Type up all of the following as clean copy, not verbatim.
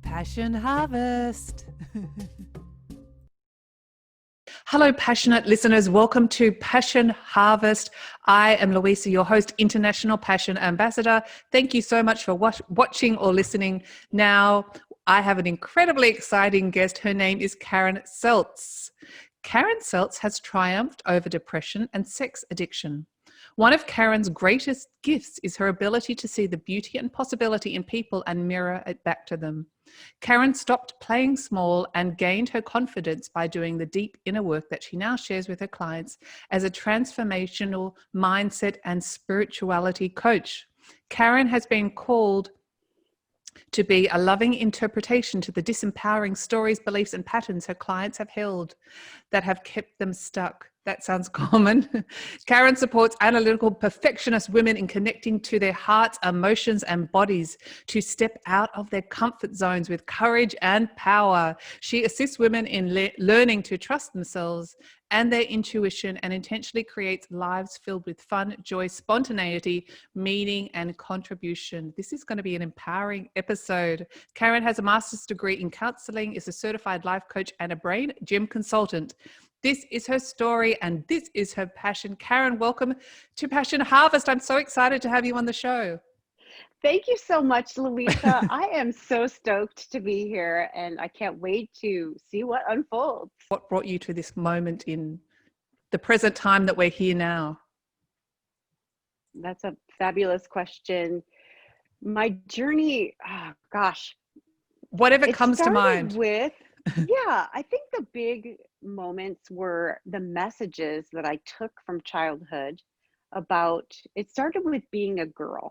Passion Harvest. Hello, passionate listeners. Welcome to Passion Harvest. I am Louisa, your host, International Passion Ambassador. Thank you so much for watching or listening. Now, I have an incredibly exciting guest. Her name is Karen Seltz. Karen Seltz has triumphed over depression and sex addiction. One of Karen's greatest gifts is her ability to see the beauty and possibility in people and mirror it back to them. Karen stopped playing small and gained her confidence by doing the deep inner work that she now shares with her clients as a transformational mindset and spirituality coach. Karen has been called to be a loving interpretation to the disempowering stories, beliefs, and patterns her clients have held that have kept them stuck. That sounds common. Karen supports analytical, perfectionist women in connecting to their hearts, emotions, and bodies to step out of their comfort zones with courage and power. She assists women in learning to trust themselves and their intuition, and intentionally creates lives filled with fun, joy, spontaneity, meaning, and contribution. This is going to be an empowering episode. Karen has a master's degree in counseling, is a certified life coach, and a brain gym consultant. This is her story and this is her passion. Karen, welcome to Passion Harvest. I'm so excited to have you on the show. Thank you so much, Louisa. I am so stoked to be here and I can't wait to see what unfolds. What brought you to this moment in the present time that we're here now? That's a fabulous question. My journey, oh, gosh. Whatever comes to mind. I think the big moments were the messages that I took from childhood about, it started with being a girl.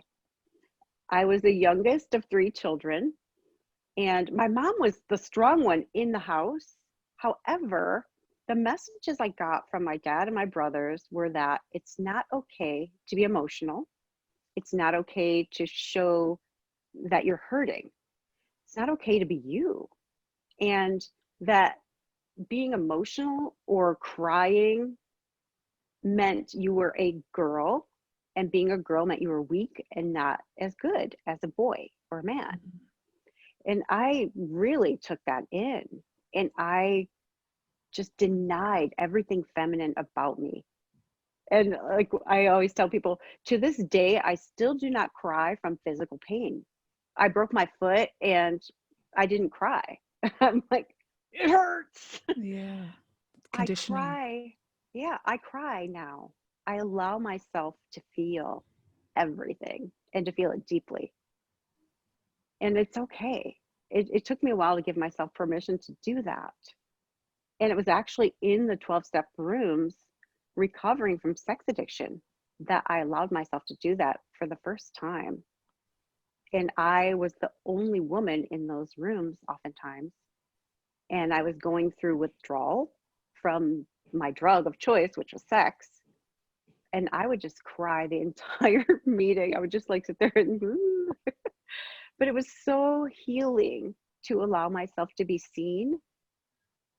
I was the youngest of 3 children, and my mom was the strong one in the house. However, the messages I got from my dad and my brothers were that it's not okay to be emotional. It's not okay to show that you're hurting. It's not okay to be you. And that being emotional or crying meant you were a girl, and being a girl meant you were weak and not as good as a boy or a man. And I really took that in, and I just denied everything feminine about me. And like I always tell people, to this day, I still do not cry from physical pain. I broke my foot and I didn't cry. I'm like, it hurts. Yeah. Conditioning. Conditioning. I cry now. I allow myself to feel everything and to feel it deeply. And it's okay. It took me a while to give myself permission to do that. And it was actually in the 12-step rooms, recovering from sex addiction, that I allowed myself to do that for the first time. And I was the only woman in those rooms oftentimes. And I was going through withdrawal from my drug of choice, which was sex. And I would just cry the entire meeting. I would just like sit there and, but it was so healing to allow myself to be seen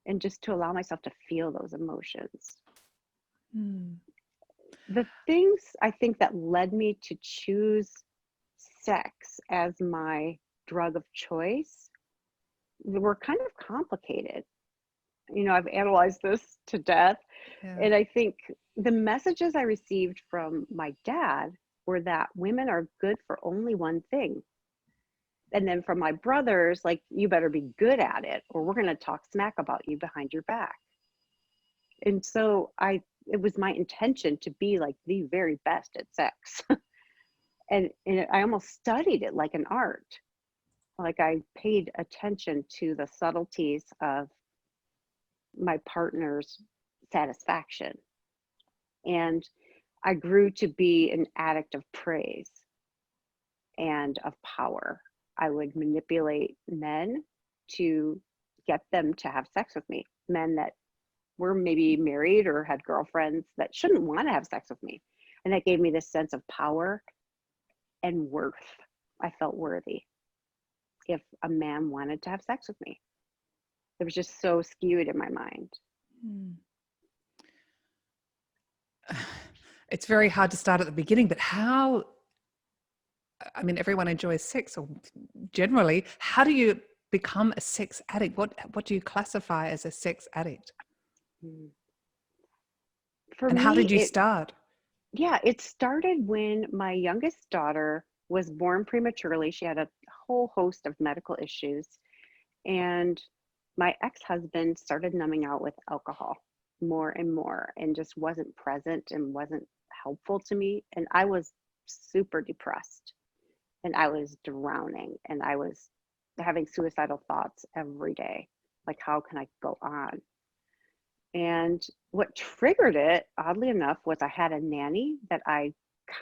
and just to allow myself to feel those emotions. The things I think that led me to choose sex as my drug of choice were kind of complicated. You know, I've analyzed this to death. Yeah. And I think the messages I received from my dad were that women are good for only one thing. And then from my brothers, like, you better be good at it or we're going to talk smack about you behind your back. And so it was my intention to be like the very best at sex. and I almost studied it like an art. Like I paid attention to the subtleties of my partner's satisfaction. And I grew to be an addict of praise and of power. I would manipulate men to get them to have sex with me, men that were maybe married or had girlfriends that shouldn't want to have sex with me. And that gave me this sense of power and worth. I felt worthy if a man wanted to have sex with me. It was just so skewed in my mind. It's very hard to start at the beginning, but how, I mean, everyone enjoys sex, or generally, how do you become a sex addict? What do you classify as a sex addict? Mm. For And how me, did you start? it started when my youngest daughter was born prematurely. She had a whole host of medical issues, and my ex-husband started numbing out with alcohol more and more and just wasn't present and wasn't helpful to me. And I was super depressed and I was drowning and I was having suicidal thoughts every day. Like, how can I go on? And what triggered it, oddly enough, was I had a nanny that I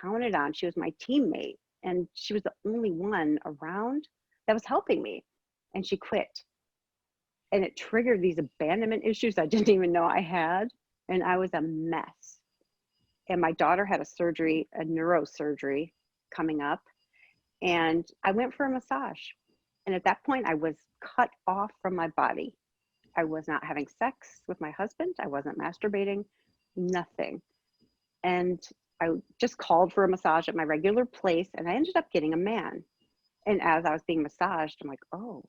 counted on. She was my teammate, and she was the only one around that was helping me. And she quit. And it triggered these abandonment issues I didn't even know I had. And I was a mess. And my daughter had a surgery, a neurosurgery coming up. And I went for a massage. And at that point, I was cut off from my body. I was not having sex with my husband. I wasn't masturbating, nothing. And I just called for a massage at my regular place, and I ended up getting a man. And as I was being massaged, I'm like, oh,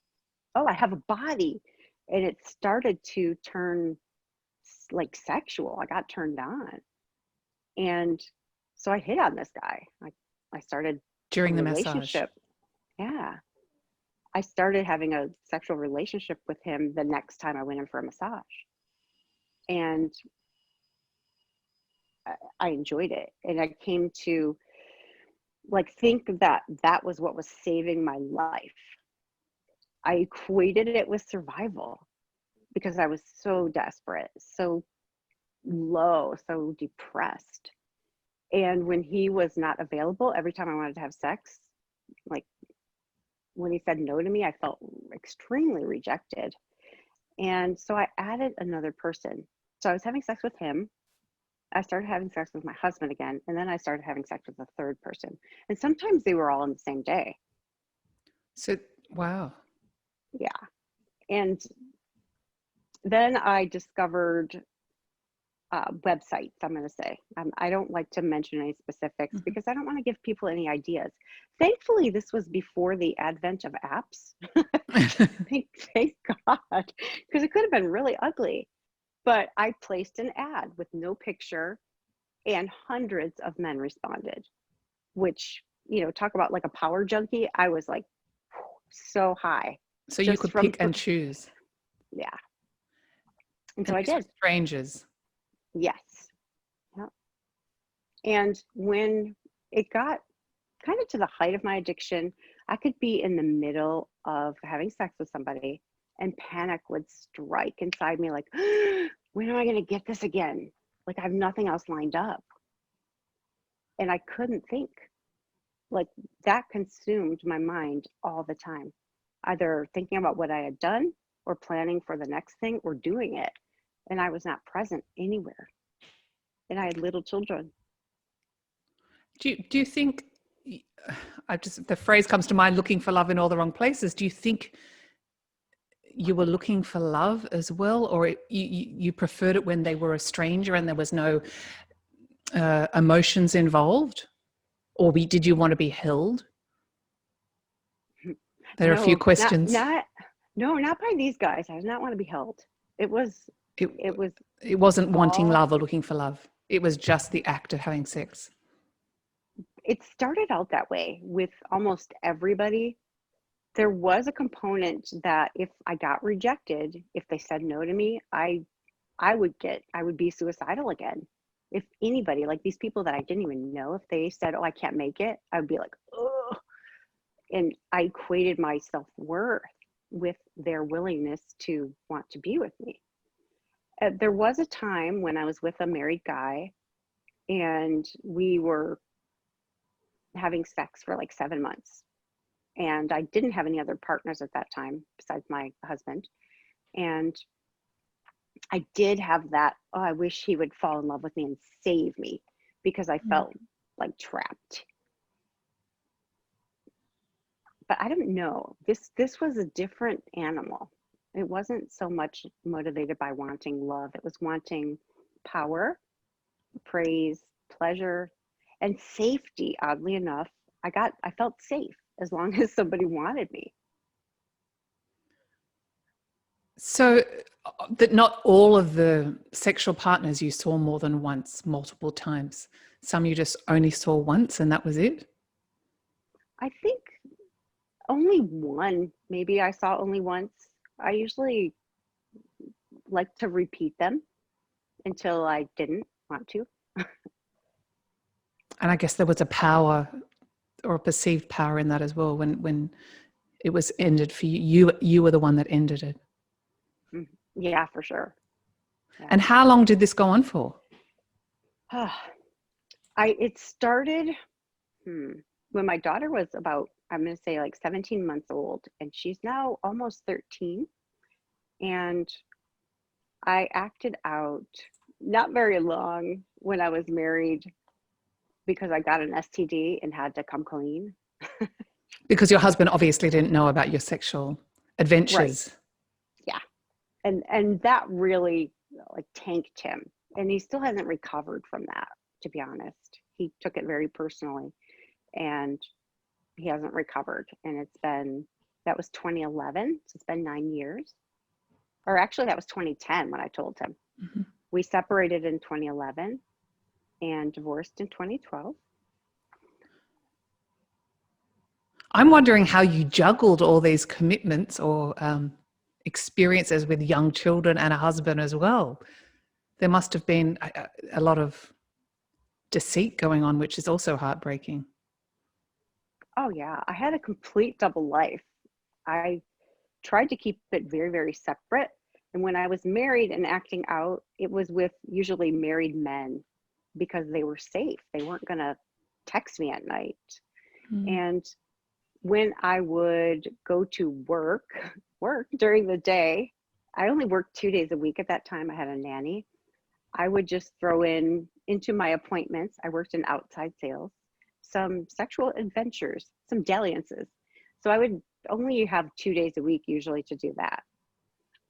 I have a body. And it started to turn like sexual. I got turned on. And so I hit on this guy. I started a During the massage? relationship. Yeah. I started having a sexual relationship with him the next time I went in for a massage. And I enjoyed it. And I came to like think that that was what was saving my life. I equated it with survival because I was so desperate, so low, so depressed. And when he was not available, every time I wanted to have sex, like when he said no to me, I felt extremely rejected. And so I added another person. So I was having sex with him. I started having sex with my husband again. And then I started having sex with a third person. And sometimes they were all on the same day. So, wow. Yeah. And then I discovered websites, I'm going to say. I don't like to mention any specifics because I don't want to give people any ideas. Thankfully, this was before the advent of apps. Thank God, because it could have been really ugly. But I placed an ad with no picture and hundreds of men responded, which, talk about like a power junkie. I was like so high. So you Just could from, pick and choose. yeah. And so And I these were did. strangers. Yes. Yep. And when it got kind of to the height of my addiction, I could be in the middle of having sex with somebody and panic would strike inside me like, when am I going to get this again? Like I have nothing else lined up. And I couldn't think. Like that consumed my mind all the time, either thinking about what I had done or planning for the next thing or doing it. And I was not present anywhere. And I had little children. Do you think, the phrase comes to mind, looking for love in all the wrong places. Do you think you were looking for love as well, or you preferred it when they were a stranger and there was no emotions involved? Or did you want to be held? There are a few No, questions. not by these guys. I did not want to be held. It was, It, it was it wasn't wanting all, love or looking for love. It was just the act of having sex. it started out that way with almost everybody. There was a component that if I got rejected, if they said no to me, I would be suicidal again. If anybody, like these people that I didn't even know, if they said, oh, I can't make it, I would be like, oh. And I equated my self-worth with their willingness to want to be with me. There was a time when I was with a married guy and we were having sex for like 7 months. And I didn't have any other partners at that time besides my husband. And I did have that, oh, I wish he would fall in love with me and save me because I felt like trapped. But I don't know. This was a different animal. It wasn't so much motivated by wanting love. It was wanting power, praise, pleasure, and safety. Oddly enough, I felt safe as long as somebody wanted me. So that not all of the sexual partners you saw more than once, multiple times. Some you just only saw once and that was it? I think only one, maybe I saw only once. I usually like to repeat them until I didn't want to. And I guess there was a power or a perceived power in that as well when it was ended for you. You were the one that ended it. Yeah, for sure. Yeah. And how long did this go on for? It started when my daughter was about, I'm going to say like 17 months old, and she's now almost 13. And I acted out not very long when I was married because I got an STD and had to come clean. Because your husband obviously didn't know about your sexual adventures. Right. Yeah. And that really like tanked him. And he still hasn't recovered from that, to be honest. He took it very personally and he hasn't recovered. And that was 2011. So it's been 9 years. Or actually, that was 2010 when I told him. Mm-hmm. We separated in 2011 and divorced in 2012. I'm wondering how you juggled all these commitments or experiences with young children and a husband as well. There must have been a lot of deceit going on, which is also heartbreaking. Oh, yeah. I had a complete double life. I tried to keep it very, very separate. And when I was married and acting out, it was with usually married men because they were safe. They weren't going to text me at night. Mm. And when I would go to work during the day, I only worked 2 days a week at that time. I had a nanny. I would just throw into my appointments. I worked in outside sales, some sexual adventures, some dalliances. So I would only have 2 days a week usually to do that.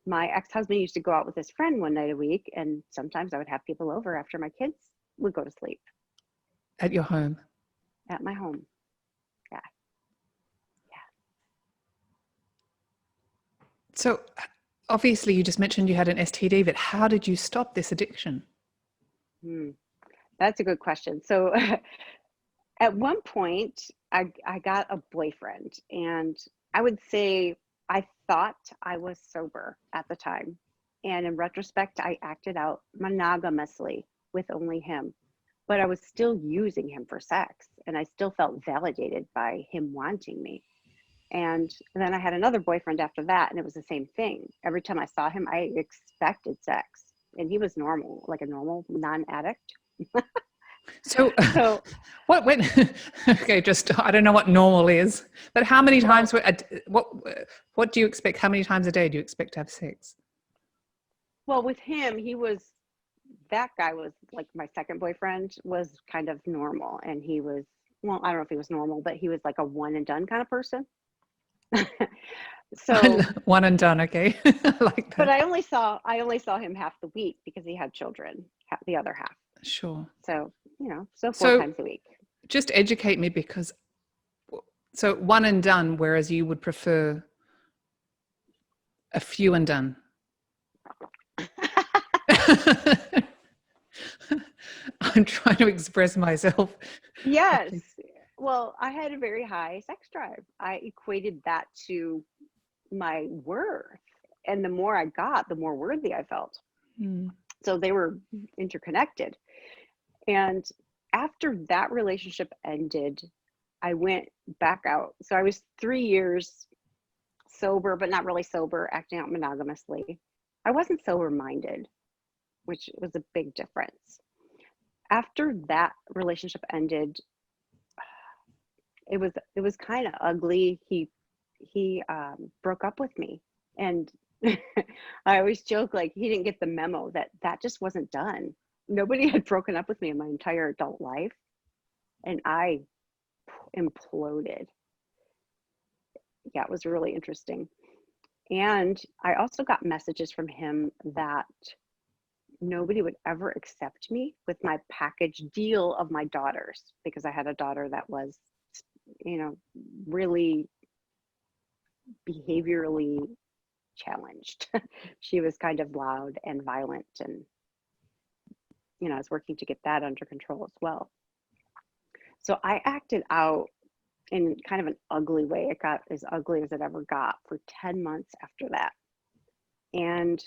My ex-husband used to go out with his friend one night a week, and sometimes I would have people over after my kids would go to sleep. At your home? At my home. Yeah. So obviously you just mentioned you had an STD, but how did you stop this addiction? That's a good question. So at one point I got a boyfriend, and I would say I thought I was sober at the time. And in retrospect, I acted out monogamously with only him, but I was still using him for sex, and I still felt validated by him wanting me. And then I had another boyfriend after that, and it was the same thing. Every time I saw him, I expected sex, and he was normal, like a normal non-addict. So what went, okay, just, I don't know what normal is, but how many times, what do you expect? How many times a day do you expect to have sex? Well, with him, that guy was like my second boyfriend was kind of normal. And he was, well, I don't know if he was normal, but he was like a one and done kind of person. So one and done. Okay. Like that. But I only saw him half the week because he had children, the other half. Sure. So, four times a week. Just educate me, because so one and done, whereas you would prefer a few and done. I'm trying to express myself. Yes. Well, I had a very high sex drive. I equated that to my worth. And the more I got, the more worthy I felt. So they were interconnected. And after that relationship ended, I went back out. So I was 3 years sober, but not really sober, acting out monogamously. I wasn't sober-minded, which was a big difference. After that relationship ended, it was kind of ugly. He broke up with me, and I always joke, like, he didn't get the memo that just wasn't done. Nobody had broken up with me in my entire adult life, and I imploded. Yeah, it was really interesting. And I also got messages from him that nobody would ever accept me with my package deal of my daughters, because I had a daughter that was, really behaviorally challenged. She was kind of loud and violent, and I was working to get that under control as well. So I acted out in kind of an ugly way. It got as ugly as it ever got for 10 months after that. And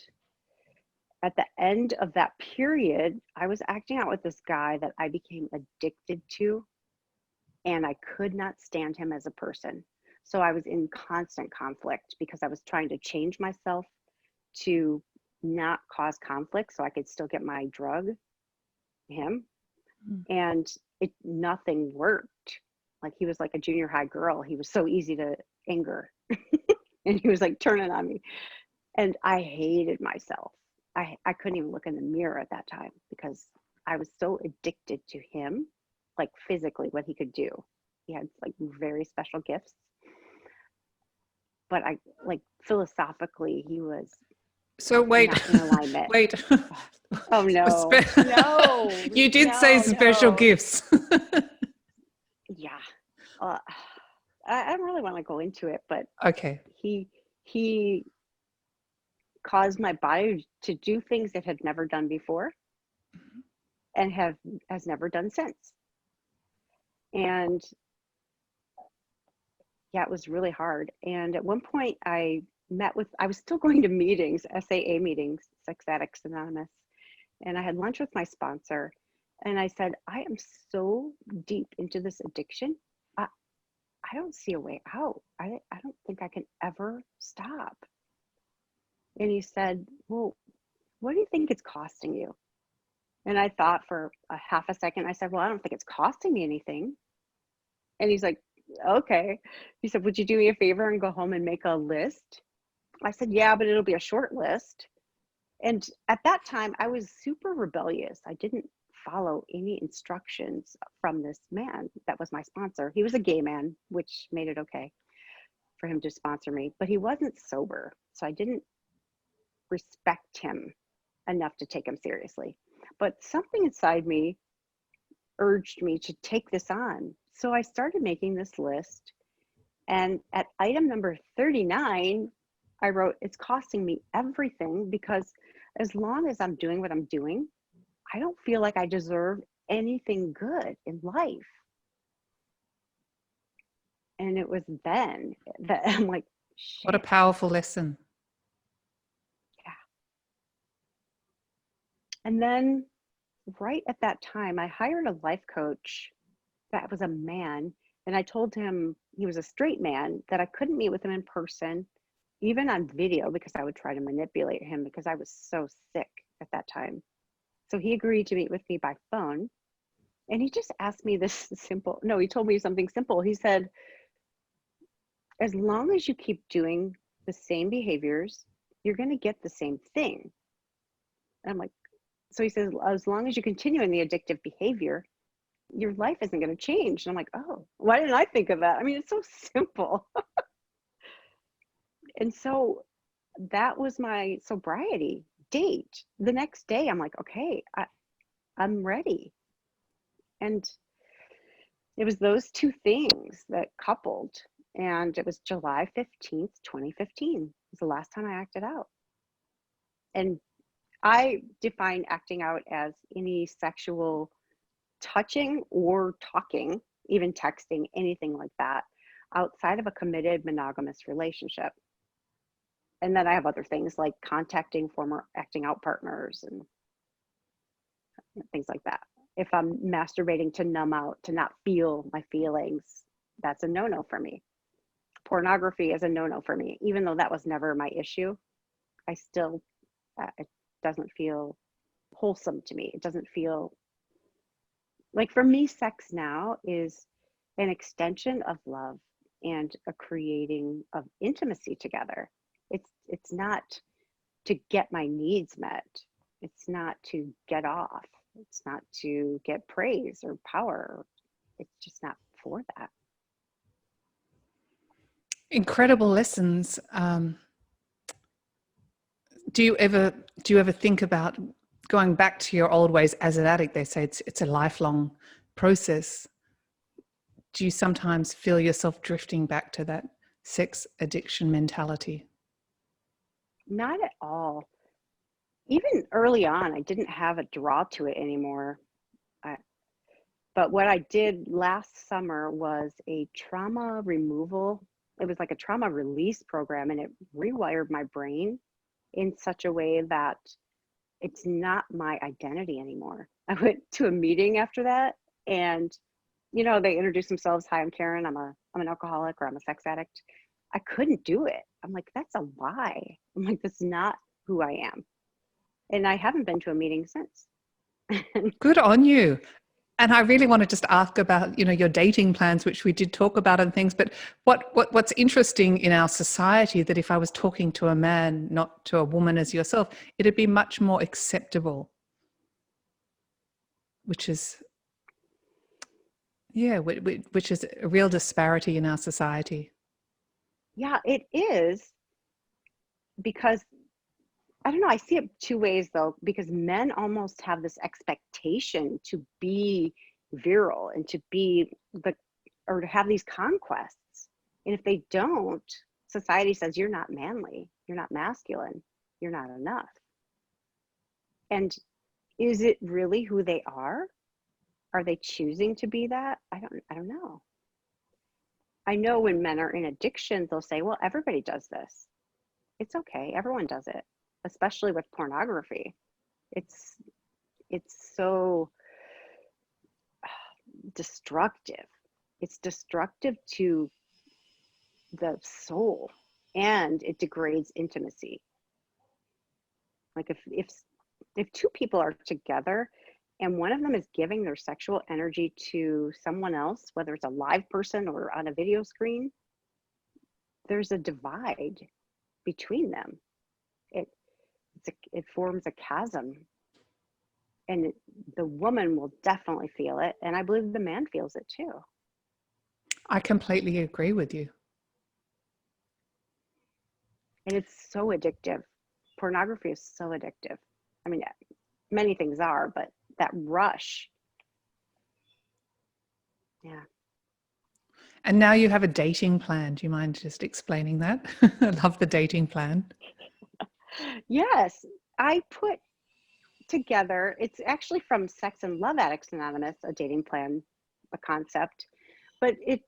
at the end of that period, I was acting out with this guy that I became addicted to, and I could not stand him as a person. So I was in constant conflict because I was trying to change myself to not cause conflict so I could still get my drug, him. And nothing worked. Like, he was like a junior high girl. He was so easy to anger. And he was like turning on me. And I hated myself. I couldn't even look in the mirror at that time because I was so addicted to him, like physically what he could do. He had like very special gifts. But I like philosophically he was wait, not in alignment. wait. Oh no. No. You did say special gifts. Yeah. I don't really want to go into it, but okay. He caused my body to do things it had never done before and has never done since. And yeah, it was really hard. And at one point I was still going to meetings, SAA meetings, Sex Addicts Anonymous. And I had lunch with my sponsor and I said, I am so deep into this addiction. I don't see a way out. I don't think I can ever stop. And he said, well, what do you think it's costing you? And I thought for a half a second. I said, well, I don't think it's costing me anything. And he's like, okay. He said, would you do me a favor and go home and make a list? I said, yeah, but it'll be a short list. And at that time, I was super rebellious. I didn't follow any instructions from this man that was my sponsor. He was a gay man, which made it okay for him to sponsor me, but he wasn't sober. So I didn't respect him enough to take him seriously. But something inside me urged me to take this on. So I started making this list. And at item number 39, I wrote, it's costing me everything because as long as I'm doing what I'm doing, I don't feel like I deserve anything good in life. And it was then that I'm like, shit. What a powerful lesson. Yeah. And then right at that time, I hired a life coach that was a man. And I told him, he was a straight man, that I couldn't meet with him in person, even on video, because I would try to manipulate him because I was so sick at that time. So he agreed to meet with me by phone. And he just asked me this he told me something simple. He said, as long as you keep doing the same behaviors, you're going to get the same thing. And I'm like, so he says, as long as you continue in the addictive behavior, your life isn't going to change. And I'm like, oh, why didn't I think of that? I mean, it's so simple. And so that was my sobriety date. The next day, I'm like, okay, I'm ready. And it was those two things that coupled. And it was July 15th, 2015. It was the last time I acted out. And I define acting out as any sexual touching or talking, even texting, anything like that, outside of a committed monogamous relationship. And then I have other things like contacting former acting out partners and things like that. If I'm masturbating to numb out, to not feel my feelings, that's a no-no for me. Pornography is a no-no for me. Even though that was never my issue, I still, it doesn't feel wholesome to me. It doesn't feel, like for me, sex now is an extension of love and a creating of intimacy together. It's not to get my needs met. It's not to get off. It's not to get praise or power. It's just not for that. Incredible lessons. Do you ever think about going back to your old ways as an addict? They say it's a lifelong process. Do you sometimes feel yourself drifting back to that sex addiction mentality? Not at all. Even early on, I didn't have a draw to it anymore. I, but what I did last summer was a trauma removal. It was like a trauma release program, and it rewired my brain in such a way that it's not my identity anymore. I went to a meeting after that, and they introduce themselves. Hi, I'm Karen. I'm an alcoholic, or I'm a sex addict. I couldn't do it. I'm like, that's a lie. I'm like, that's not who I am. And I haven't been to a meeting since. Good on you. And I really want to just ask about, your dating plans, which we did talk about and things, but what's interesting in our society, that if I was talking to a man, not to a woman as yourself, it'd be much more acceptable, which is, yeah, which is a real disparity in our society. Yeah, it is, because I don't know, I see it two ways though, because men almost have this expectation to be virile and to be or to have these conquests. And if they don't, society says you're not manly, you're not masculine, you're not enough. And is it really who they are? Are they choosing to be that? I don't know. I know when men are in addiction, they'll say, well, everybody does this. It's okay. Everyone does it, especially with pornography. It's it's so destructive. It's destructive to the soul, and it degrades intimacy. Like if two people are together and one of them is giving their sexual energy to someone else, whether it's a live person or on a video screen, there's a divide between them. It it forms a chasm, and the woman will definitely feel it, and I believe the man feels it too. I completely agree with you. And it's so addictive. Pornography is so addictive. I mean, many things are, but that rush. Yeah. And now you have a dating plan. Do you mind just explaining that? I love the dating plan. Yes, I put together, it's actually from Sex and Love Addicts Anonymous, a dating plan, a concept, but it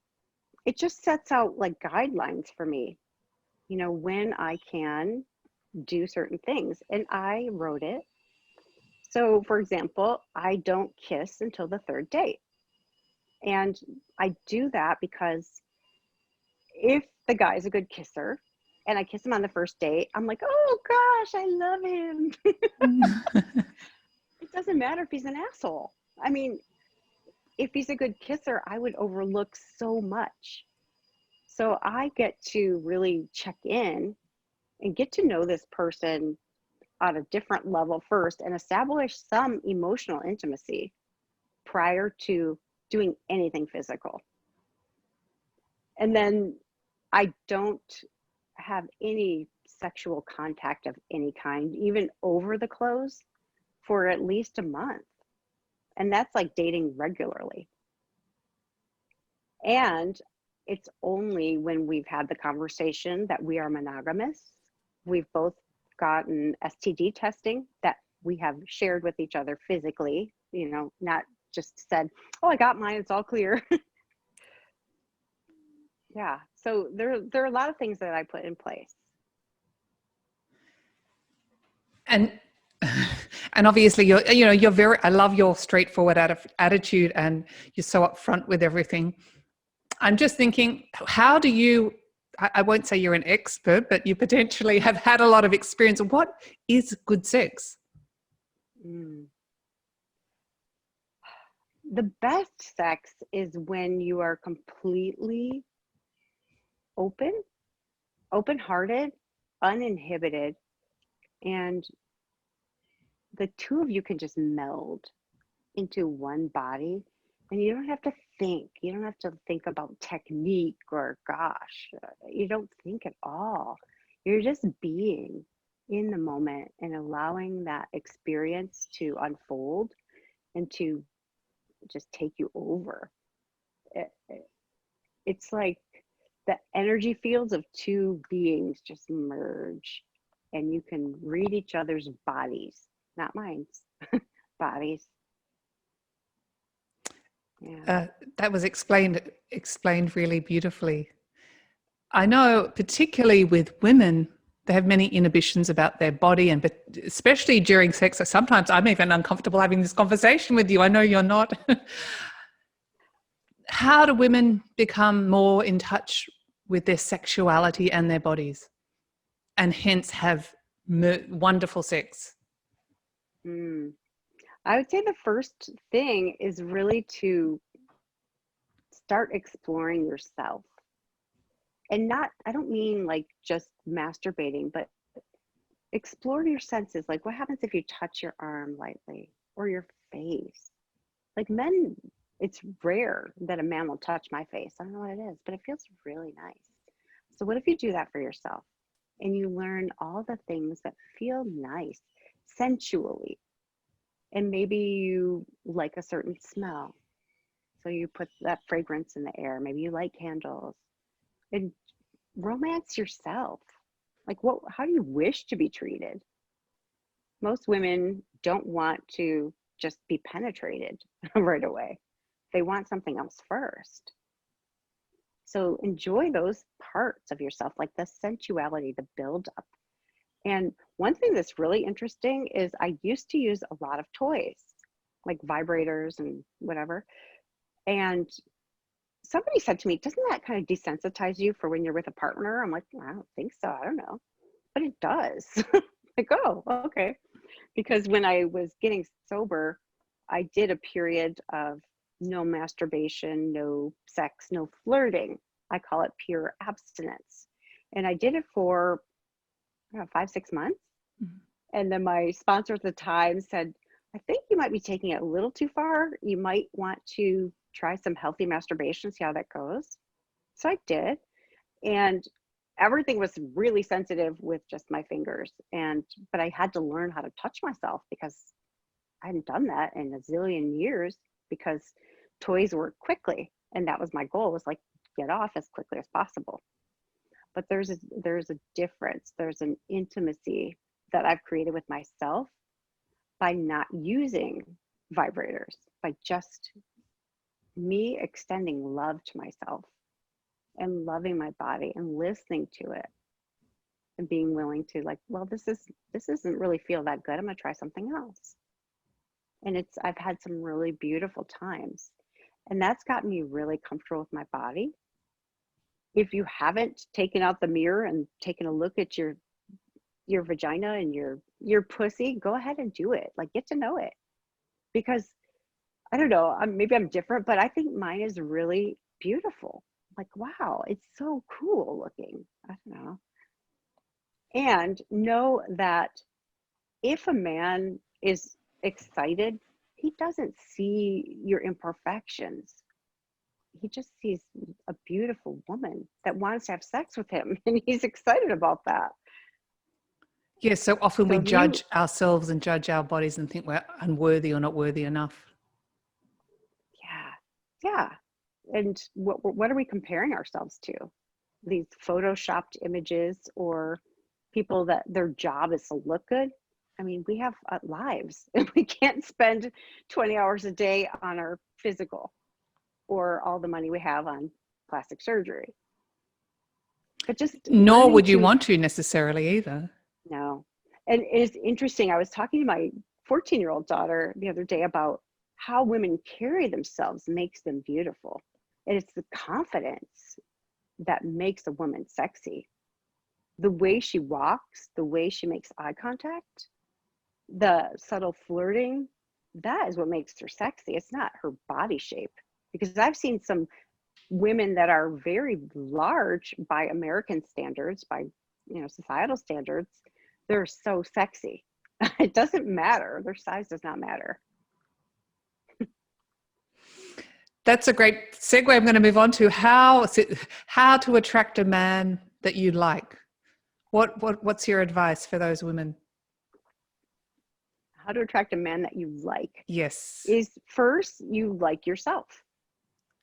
just sets out like guidelines for me, when I can do certain things. And I wrote it. So, for example, I don't kiss until the third date. And I do that because if the guy's a good kisser and I kiss him on the first date, I'm like, oh gosh, I love him. It doesn't matter if he's an asshole. I mean, if he's a good kisser, I would overlook so much. So I get to really check in and get to know this person on a different level first and establish some emotional intimacy prior to doing anything physical. And then I don't have any sexual contact of any kind, even over the clothes, for at least a month. And that's like dating regularly. And it's only when we've had the conversation that we are monogamous. We've both gotten STD testing that we have shared with each other physically, not just said, oh, I got mine, it's all clear. Yeah. So there are a lot of things that I put in place. And and obviously you're very, I love your straightforward attitude, and you're so upfront with everything. I'm just thinking, how do you, I won't say you're an expert, but you potentially have had a lot of experience. What is good sex? Mm. The best sex is when you are completely open, open-hearted, uninhibited, and the two of you can just meld into one body, and you don't have to think. You don't have to think about technique or gosh, you don't think at all. You're just being in the moment and allowing that experience to unfold and to just take you over. It's like the energy fields of two beings just merge, and you can read each other's bodies, not minds, bodies. Yeah. That was explained really beautifully. I know, particularly with women, they have many inhibitions about their body, and but especially during sex. So sometimes I'm even uncomfortable having this conversation with you. I know you're not. How do women become more in touch with their sexuality and their bodies, and hence have wonderful sex? I would say the first thing is really to start exploring yourself. And not, I don't mean like just masturbating, but explore your senses. Like, what happens if you touch your arm lightly or your face? Like, men, it's rare that a man will touch my face. I don't know what it is, but it feels really nice. So, what if you do that for yourself and you learn all the things that feel nice sensually? And maybe you like a certain smell. So, you put that fragrance in the air. Maybe you like candles, and romance yourself. Like, how do you wish to be treated? Most women don't want to just be penetrated right away. They want something else first. So enjoy those parts of yourself, like the sensuality, the buildup. And one thing that's really interesting is I used to use a lot of toys, like vibrators and whatever. And somebody said to me, doesn't that kind of desensitize you for when you're with a partner? I'm like, I don't think so. I don't know. But it does. Like, oh, okay. Because when I was getting sober, I did a period of no masturbation, no sex, no flirting. I call it pure abstinence. And I did it for, I don't know, 5, 6 months. Mm-hmm. And then my sponsor at the time said, I think you might be taking it a little too far. You might want to try some healthy masturbation, see how that goes. So I did. And everything was really sensitive with just my fingers. But I had to learn how to touch myself because I hadn't done that in a zillion years, because toys work quickly. And that was my goal, was like, get off as quickly as possible. But there's a difference. There's an intimacy that I've created with myself by not using vibrators, by just me extending love to myself and loving my body and listening to it and being willing to, like, well, this doesn't really feel that good. I'm gonna try something else. And I've had some really beautiful times, and that's gotten me really comfortable with my body. If you haven't taken out the mirror and taken a look at your vagina and your pussy, go ahead and do it. Like, get to know it, because I don't know, maybe I'm different, but I think mine is really beautiful. Like, wow, it's so cool looking. I don't know. And know that if a man is excited, he doesn't see your imperfections. He just sees a beautiful woman that wants to have sex with him, and he's excited about that. Yeah, so often So we if you, judge ourselves and judge our bodies and think we're unworthy or not worthy enough. yeah. And what are we comparing ourselves to? These photoshopped images, or people that their job is to look good? I mean, we have lives, and we can't spend 20 hours a day on our physical, or all the money we have on plastic surgery. But just Nor learning would you to, want to necessarily either. no. And it's interesting. I was talking to my 14-year-old daughter the other day about how women carry themselves makes them beautiful. And it's the confidence that makes a woman sexy. The way she walks, the way she makes eye contact, the subtle flirting, that is what makes her sexy. It's not her body shape. Because I've seen some women that are very large by American standards, by societal standards. They're so sexy. It doesn't matter. Their size does not matter. That's a great segue. I'm going to move on to how to attract a man that you like. What's your advice for those women? How to attract a man that you like Yes. is, first, you like yourself.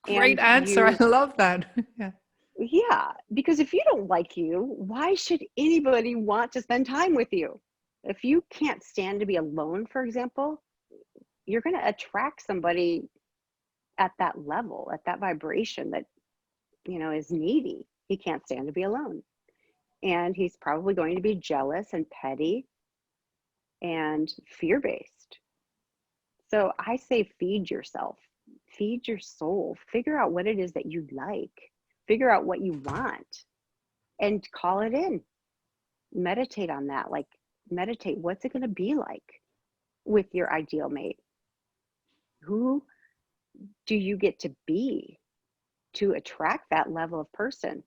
Great And answer. I love that. Yeah. Yeah, because if you don't like you, why should anybody want to spend time with you? If you can't stand to be alone, for example, you're going to attract somebody at that level, at that vibration that, is needy. He can't stand to be alone. And he's probably going to be jealous and petty and fear-based. So I say feed yourself, feed your soul, figure out what it is that you like, figure out what you want, and call it in. Meditate on that. Like, meditate. What's it going to be like with your ideal mate? Who do you get to be to attract that level of person?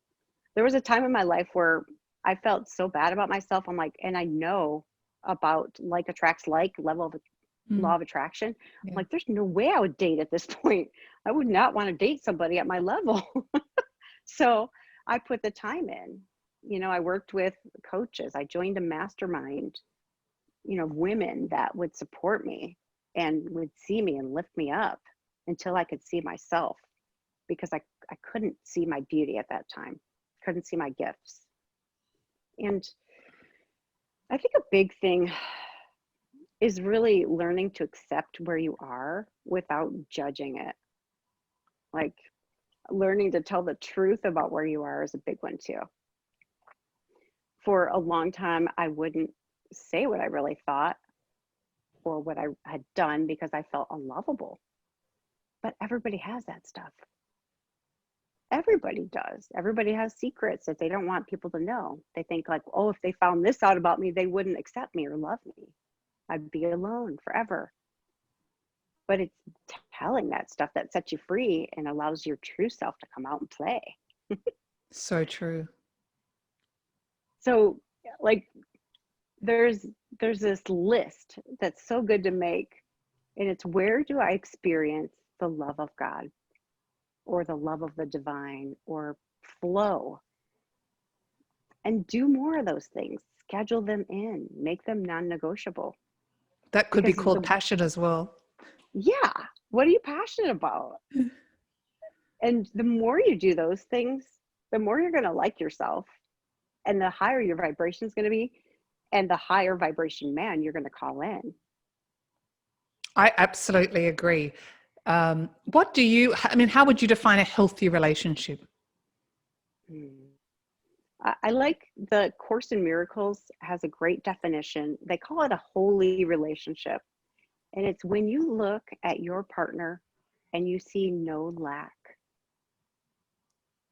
There was a time in my life where I felt so bad about myself. I'm like, and I know about like attracts like, level of law of attraction. Yeah. I'm like, there's no way I would date at this point. I would not want to date somebody at my level. So I put the time in. I worked with coaches. I joined a mastermind, women that would support me and would see me and lift me up until I could see myself, because I couldn't see my beauty at that time, couldn't see my gifts. And I think a big thing is really learning to accept where you are without judging it. Like, learning to tell the truth about where you are is a big one too. For a long time, I wouldn't say what I really thought or what I had done because I felt unlovable. But everybody has that stuff. Everybody does. Everybody has secrets that they don't want people to know. They think like, oh, if they found this out about me, they wouldn't accept me or love me. I'd be alone forever. But it's telling that stuff that sets you free and allows your true self to come out and play. So true. So like, there's this list that's so good to make, and it's, where do I experience the love of God or the love of the divine or flow? And do more of those things. Schedule them in, make them non-negotiable. That could be Because called passion as well. yeah, what are you passionate about? And the more you do those things, the more you're going to like yourself, and the higher your vibration is going to be, and the higher vibration man you're going to call in. I absolutely agree. How would you define a healthy relationship? I like the Course in Miracles has a great definition. They call it a holy relationship. And it's when you look at your partner and you see no lack.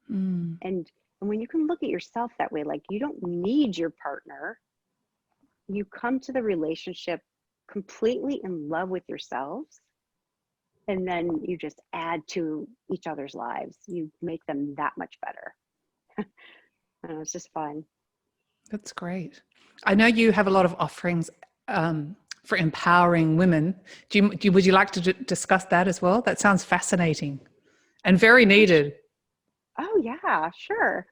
And when you can look at yourself that way, like, you don't need your partner, you come to the relationship completely in love with yourselves, and then you just add to each other's lives. You make them that much better. It's just fun. That's great. I know you have a lot of offerings for empowering women. Would you like to discuss that as well? That sounds fascinating and very needed. Oh yeah, sure.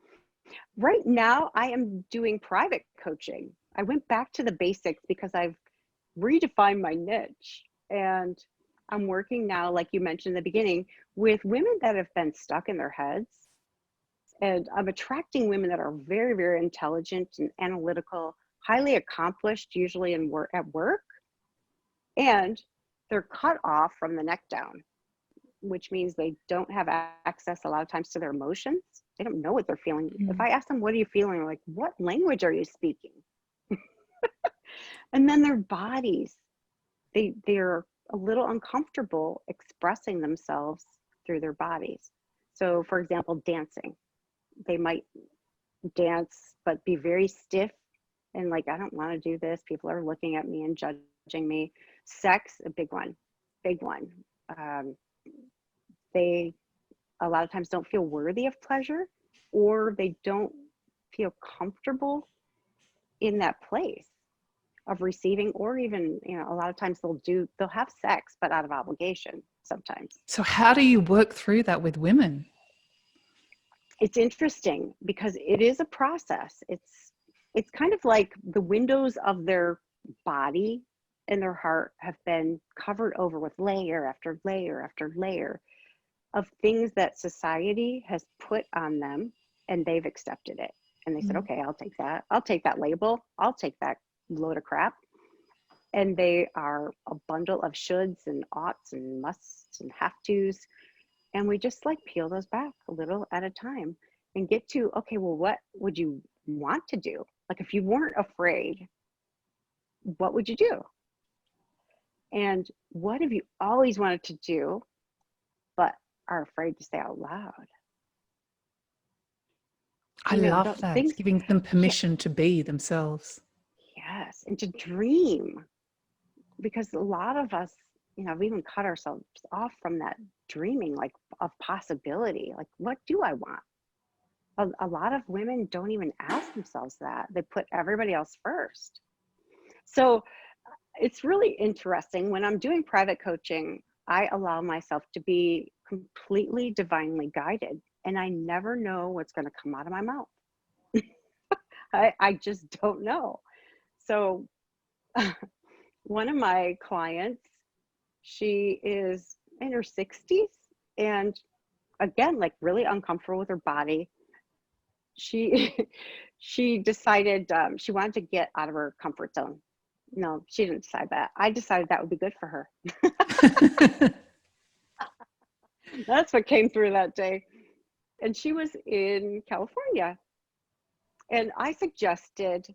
Right now, I am doing private coaching. I went back to the basics because I've redefined my niche. And I'm working now, like you mentioned in the beginning, with women that have been stuck in their heads. And I'm attracting women that are very, very intelligent and analytical, highly accomplished, usually at work. And they're cut off from the neck down, which means they don't have access a lot of times to their emotions. They don't know what they're feeling. If I ask them, what are you feeling? Like, what language are you speaking? And then their bodies, they're a little uncomfortable expressing themselves through their bodies. So for example, dancing. They might dance, but be very stiff and like, I don't want to do this. People are looking at me and judging me. Sex, a big one, big one. They a lot of times don't feel worthy of pleasure, or they don't feel comfortable in that place of receiving, or even, a lot of times they'll have sex, but out of obligation sometimes. So how do you work through that with women? It's interesting because it is a process. It's kind of like the windows of their body and their heart have been covered over with layer after layer after layer of things that society has put on them and they've accepted it. And they said, Mm. okay, I'll take that. I'll take that label. I'll take that load of crap. And they are a bundle of shoulds and oughts and musts and have tos. And we just like peel those back a little at a time and get to, okay, well, what would you want to do? Like if you weren't afraid, what would you do? And what have you always wanted to do, but are afraid to say out loud? I love that. It's Things, giving them yeah, permission to be themselves. yes, and to dream. Because a lot of us, we even cut ourselves off from that dreaming, like of possibility. Like, what do I want? A lot of women don't even ask themselves that. They put everybody else first. So it's really interesting. When I'm doing private coaching, I allow myself to be completely divinely guided, and I never know what's going to come out of my mouth. I just don't know. So one of my clients, she is in her 60s, and again, like really uncomfortable with her body. She she decided she wanted to get out of her comfort zone. No, she didn't decide that. I decided that would be good for her. That's what came through that day. And she was in California. And I suggested,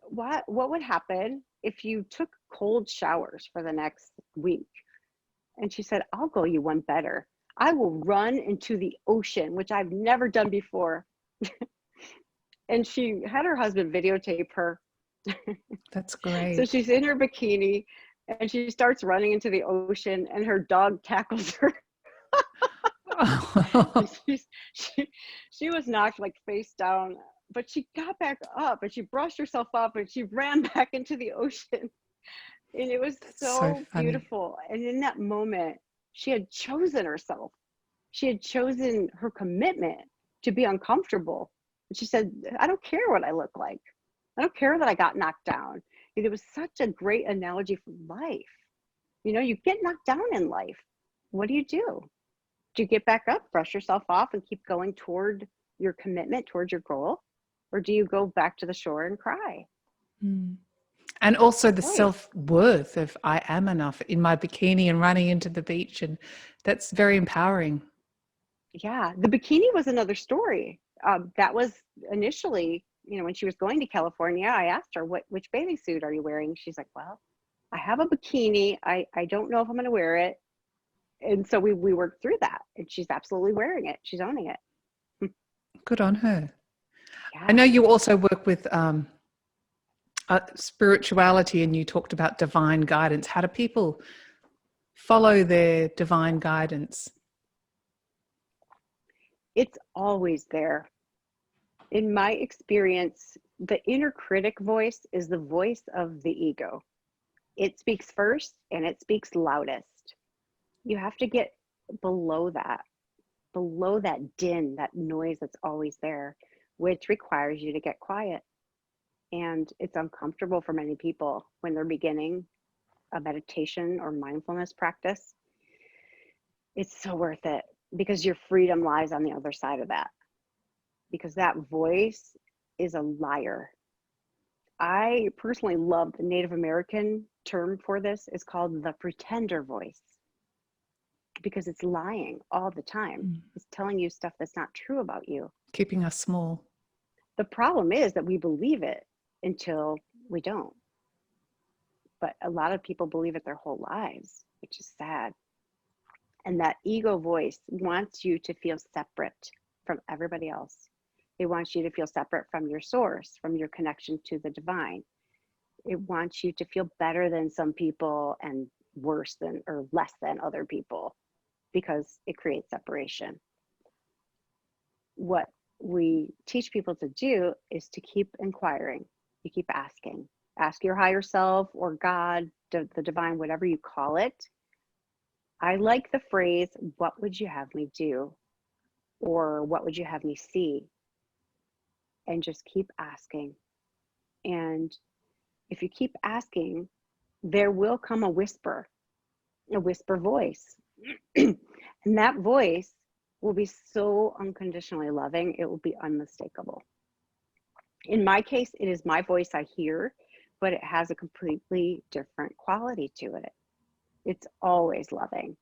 what would happen if you took cold showers for the next week? And she said, I'll go you one better. I will run into the ocean, which I've never done before. And she had her husband videotape her. That's So great. she's in her bikini and she starts running into the ocean, and her dog tackles her. And she was knocked like face down, but she got back up and she brushed herself up and she ran back into the ocean. And it was That's so so funny. beautiful. And in that moment, she had chosen herself. She had chosen her commitment to be uncomfortable. And she said, I don't care what I look like. I don't care that I got knocked down. And it was such a great analogy for life. You get knocked down in life. What do? Do you get back up, brush yourself off, and keep going toward your commitment, towards your goal? Or do you go back to the shore and cry? Mm. And also the Choice. self-worth of I am enough in my bikini and running into the beach. And that's very empowering. Yeah, the bikini was another story. That was initially, when she was going to California, I asked her, which bathing suit are you wearing? She's like, well, I have a bikini. I don't know if I'm going to wear it. And so we worked through that, and she's absolutely wearing it. She's owning it. Good on her. I Yeah. know you also work with spirituality, and you talked about divine guidance. How do people follow their divine guidance? It's always there. In my experience, the inner critic voice is the voice of the ego. It speaks first and it speaks loudest. You have to get below that din, that noise that's always there, which requires you to get quiet. And it's uncomfortable for many people when they're beginning a meditation or mindfulness practice. It's so worth it, because your freedom lies on the other side of that. Because that voice is a liar. I personally love the Native American term for this. It's called the pretender voice, because it's lying all the time. It's telling you stuff that's not true about you. Keeping us small. The problem is that we believe it until we don't. But a lot of people believe it their whole lives, which is sad. And that ego voice wants you to feel separate from everybody else. It wants you to feel separate from your source, from your connection to the divine. It wants you to feel better than some people and worse than or less than other people, because it creates separation. What we teach people to do is to keep inquiring. You keep asking. Ask your higher self or God, the divine, whatever you call it. I like the phrase, what would you have me do? Or what would you have me see? And just keep asking. And if you keep asking, there will come a whisper voice. And that voice will be so unconditionally loving, it will be unmistakable. In my case, it is my voice I hear, but it has a completely different quality to it. It's always loving.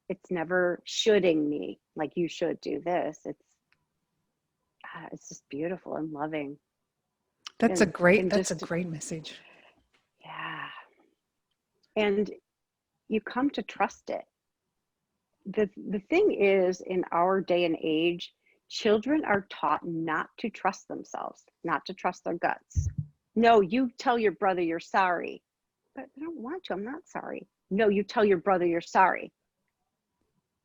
It's never shoulding me, like you should do this. It's just beautiful and loving. That's a And great, and that's a just, great message. yeah. And you come to trust it. The thing is, in our day and age, children are taught not to trust themselves, not to trust their guts. No, you tell your brother you're sorry. But I don't want to. I'm not sorry. No, you tell your brother you're sorry.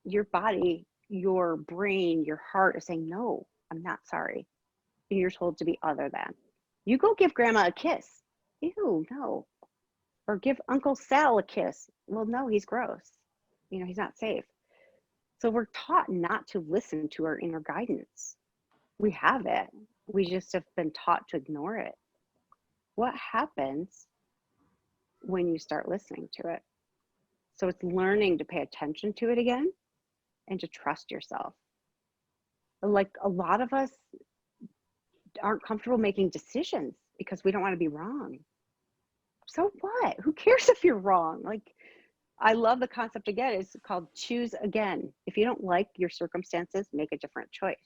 Your body, your brain, your heart is saying, no, I'm not sorry. And you're told to be other than. You go give grandma a kiss. Ew, no. Or give Uncle Sal a kiss. Well, no, he's gross. He's not safe. So we're taught not to listen to our inner guidance. We have it. We just have been taught to ignore it. What happens when you start listening to it? So it's learning to pay attention to it again and to trust yourself. Like a lot of us aren't comfortable making decisions because we don't want to be wrong. So what? Who cares if you're wrong? Like, I love the concept again. It's called choose again. If you don't like your circumstances, make a different choice.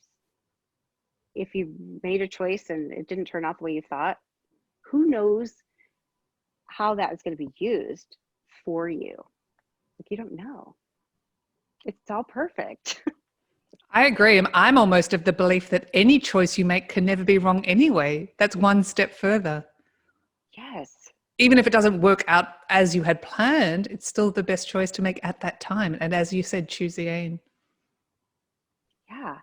If you made a choice and it didn't turn out the way you thought, who knows how that is going to be used for you? Like, you don't know. It's all perfect. I agree. I'm almost of the belief that any choice you make can never be wrong anyway. That's one step further. Yes. Even if it doesn't work out as you had planned, it's still the best choice to make at that time. And as you said, choose the aim. Yeah.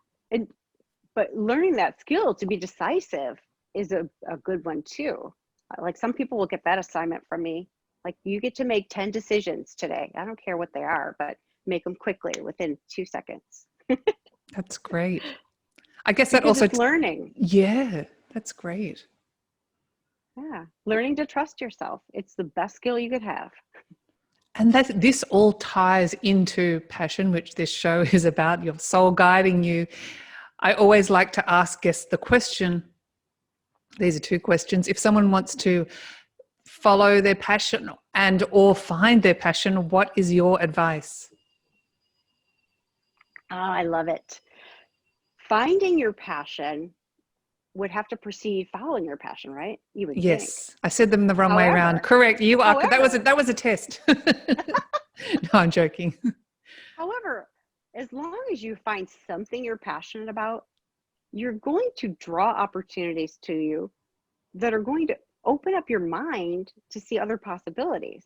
But learning that skill to be decisive is a good one too. Like, some people will get that assignment from me. Like, you get to make 10 decisions today. I don't care what they are, but make them quickly within 2 seconds. That's great. I guess that Because also, it's learning. yeah, that's great. Yeah. Learning to trust yourself. It's the best skill you could have. And this all ties into passion, which this show is about, your soul guiding you. I always like to ask guests the question, these are two questions. If someone wants to follow their passion and or find their passion, what is your advice? Oh, I love it. Finding your passion would have to precede following your passion, right? You would think. Yes, I said them the wrong way around. However, Correct. You are. however, That was a test. No, I'm joking. however, as long as you find something you're passionate about, you're going to draw opportunities to you that are going to open up your mind to see other possibilities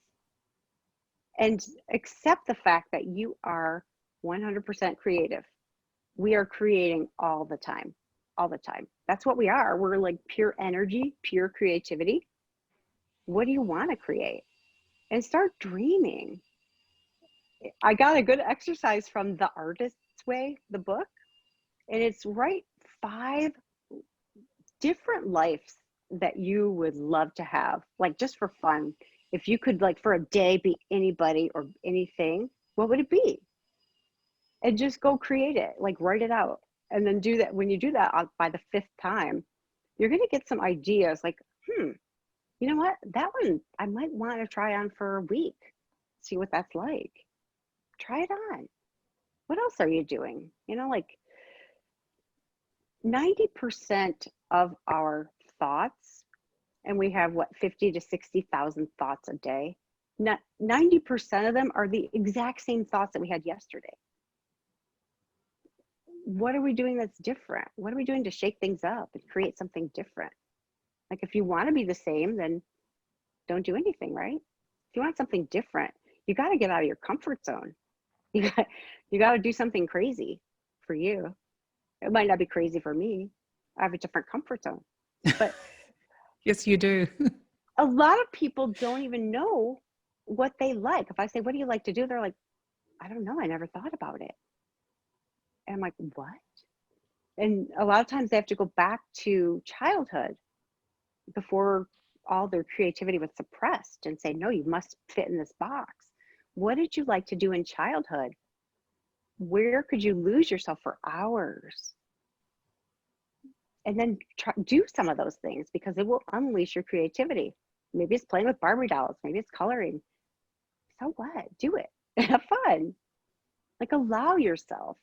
and accept the fact that you are 100% creative. We are creating all the time, all the time. That's what we are. We're like pure energy, pure creativity. What do you want to create? And start dreaming. I got a good exercise from The Artist's Way, the book, and it's write 5 different lives that you would love to have, like just for fun. If you could, like, for a day be anybody or anything, what would it be? And just go create it, like write it out. And then do that. When you do that by the 5th time, you're going to get some ideas like, you know what? That one I might want to try on for a week, see what that's like. Try it on. What else are you doing? Like 90% of our thoughts, and we have what, 50 to 60,000 thoughts a day. 90% of them are the exact same thoughts that we had yesterday. What are we doing that's different? What are we doing to shake things up and create something different? Like, if you want to be the same, then don't do anything, right? If you want something different, you got to get out of your comfort zone. You got to do something crazy for you. It might not be crazy for me. I have a different comfort zone. But Yes, you do. a lot of people don't even know what they like. If I say, what do you like to do? They're like, I don't know. I never thought about it. And I'm like, what? And a lot of times they have to go back to childhood before all their creativity was suppressed and say, no, you must fit in this box. What did you like to do in childhood? where could you lose yourself for hours? And then do some of those things, because it will unleash your creativity. Maybe it's playing with Barbie dolls, maybe it's coloring. So what? Do it. Have fun. Like, allow yourself.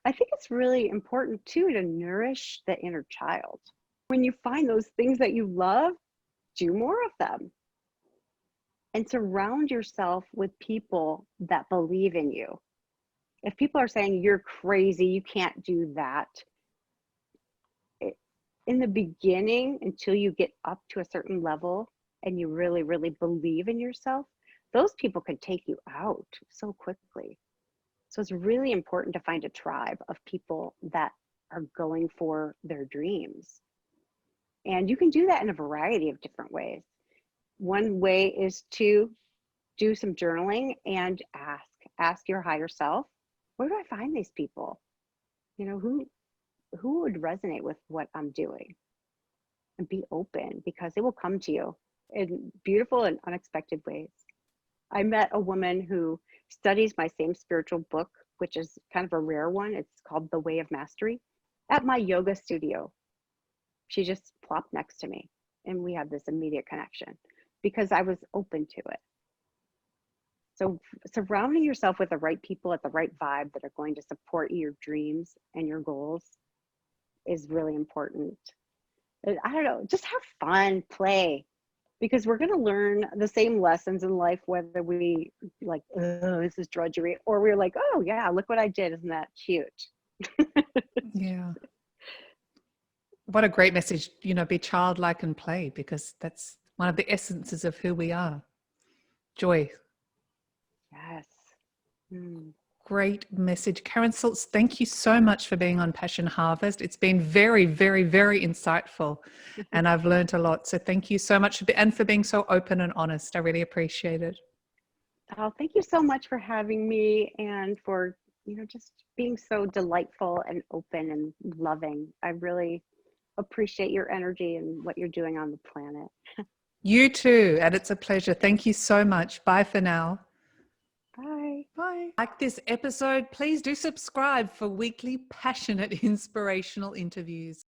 I think it's really important too to nourish the inner child. When you find those things that you love, do more of them. And surround yourself with people that believe in you. If people are saying you're crazy, you can't do that, in the beginning, until you get up to a certain level and you really, really believe in yourself, those people can take you out so quickly. So it's really important to find a tribe of people that are going for their dreams. And you can do that in a variety of different ways. One way is to do some journaling and ask your higher self, where do I find these people? You know, who would resonate with what I'm doing? And be open, because it will come to you in beautiful and unexpected ways. I met a woman who studies my same spiritual book, which is kind of a rare one. It's called The Way of Mastery, at my yoga studio. She just plopped next to me and we had this immediate connection because I was open to it. So surrounding yourself with the right people at the right vibe that are going to support your dreams and your goals is really important. I don't know, just have fun, play, because we're going to learn the same lessons in life, whether we like, oh, this is drudgery, or we're like, oh yeah, look what I did. Isn't that cute? Yeah. What a great message, you know, be childlike and play, because that's one of the essences of who we are. Joy. Yes. Mm. Great message. Karen Seltz, thank you so much for being on Passion Harvest. It's been very, very, very insightful and I've learned a lot. So thank you so much and for being so open and honest. I really appreciate it. Oh, thank you so much for having me and for, you know, just being so delightful and open and loving. I really appreciate your energy and what you're doing on the planet. You too. And it's a pleasure. Thank you so much. Bye for now. Bye. Bye. Like this episode, please do subscribe for weekly passionate inspirational interviews.